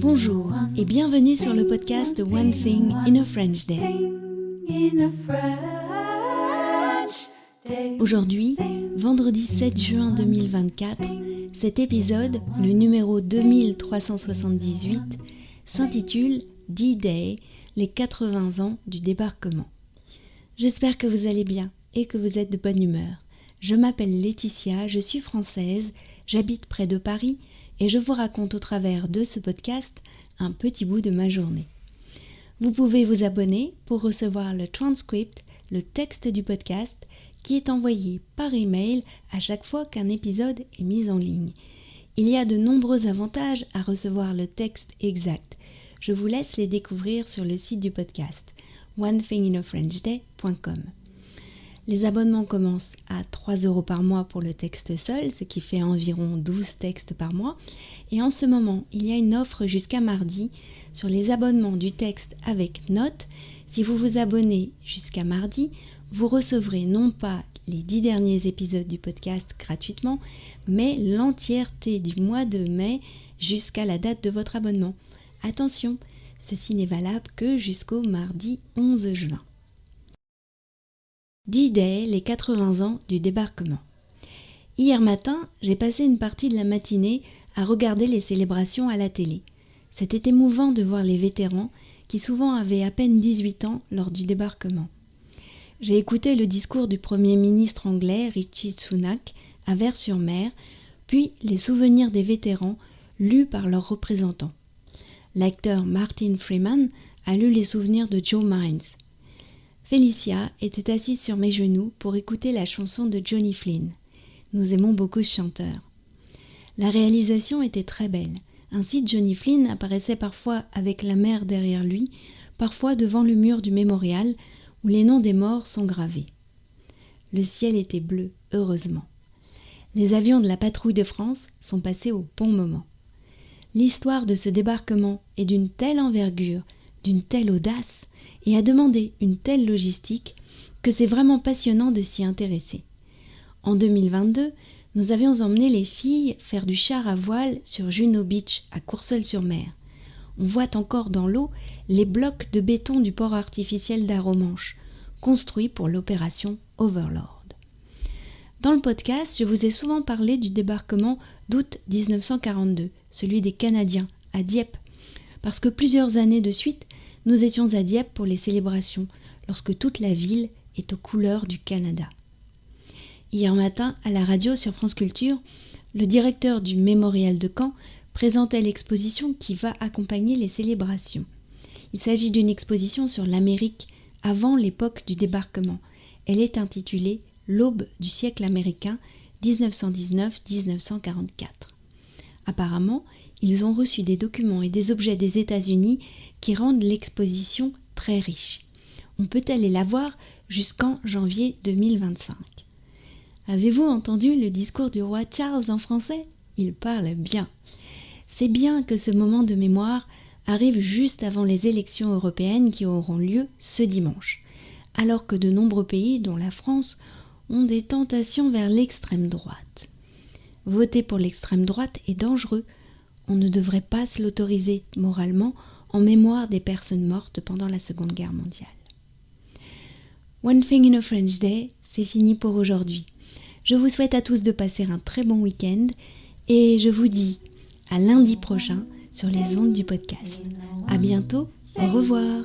Bonjour et bienvenue sur le podcast One Thing in a French Day. Aujourd'hui, vendredi 7 juin 2024, cet épisode, le numéro 2378, s'intitule D-Day, les 80 ans du débarquement. J'espère que vous allez bien et que vous êtes de bonne humeur. Je m'appelle Laetitia, je suis française, j'habite près de Paris et je vous raconte au travers de ce podcast un petit bout de ma journée. Vous pouvez vous abonner pour recevoir le transcript, le texte du podcast qui est envoyé par email à chaque fois qu'un épisode est mis en ligne. Il y a de nombreux avantages à recevoir le texte exact. Je vous laisse les découvrir sur le site du podcast onethinginafrenchday.com. Les abonnements commencent à 3 € par mois pour le texte seul, ce qui fait environ 12 textes par mois. Et en ce moment, il y a une offre jusqu'à mardi sur les abonnements du texte avec notes. Si vous vous abonnez jusqu'à mardi, vous recevrez non pas les 10 derniers épisodes du podcast gratuitement, mais l'entièreté du mois de mai jusqu'à la date de votre abonnement. Attention, ceci n'est valable que jusqu'au mardi 11 juin. D-Day, les 80 ans du débarquement. Hier matin, j'ai passé une partie de la matinée à regarder les célébrations à la télé. C'était émouvant de voir les vétérans qui souvent avaient à peine 18 ans lors du débarquement. J'ai écouté le discours du Premier ministre anglais Rishi Sunak à Vers-sur-Mer, puis les souvenirs des vétérans lus par leurs représentants. L'acteur Martin Freeman a lu les souvenirs de Joe Mines. Félicia était assise sur mes genoux pour écouter la chanson de Johnny Flynn. Nous aimons beaucoup ce chanteur. La réalisation était très belle. Ainsi, Johnny Flynn apparaissait parfois avec la mer derrière lui, parfois devant le mur du mémorial où les noms des morts sont gravés. Le ciel était bleu, heureusement. Les avions de la patrouille de France sont passés au bon moment. L'histoire de ce débarquement est d'une telle envergure, d'une telle audace, et a demandé une telle logistique que c'est vraiment passionnant de s'y intéresser. En 2022, nous avions emmené les filles faire du char à voile sur Juno Beach à Courseulles-sur-Mer. On voit encore dans l'eau les blocs de béton du port artificiel d'Arromanches, construits pour l'opération Overlord. Dans le podcast, je vous ai souvent parlé du débarquement d'août 1942, celui des Canadiens, à Dieppe, parce que plusieurs années de suite, nous étions à Dieppe pour les célébrations, lorsque toute la ville est aux couleurs du Canada. Hier matin, à la radio sur France Culture, le directeur du mémorial de Caen présentait l'exposition qui va accompagner les célébrations. Il s'agit d'une exposition sur l'Amérique avant l'époque du débarquement. Elle est intitulée « L'aube du siècle américain 1919-1944 ». Apparemment, ils ont reçu des documents et des objets des États-Unis qui rendent l'exposition très riche. On peut aller la voir jusqu'en janvier 2025. Avez-vous entendu le discours du roi Charles en français ? Il parle bien. C'est bien que ce moment de mémoire arrive juste avant les élections européennes qui auront lieu ce dimanche, alors que de nombreux pays, dont la France, ont des tentations vers l'extrême droite. Voter pour l'extrême droite est dangereux. On ne devrait pas se l'autoriser moralement en mémoire des personnes mortes pendant la Seconde Guerre mondiale. One Thing in a French Day, c'est fini pour aujourd'hui. Je vous souhaite à tous de passer un très bon week-end et je vous dis à lundi prochain sur les ondes du podcast. À bientôt, au revoir.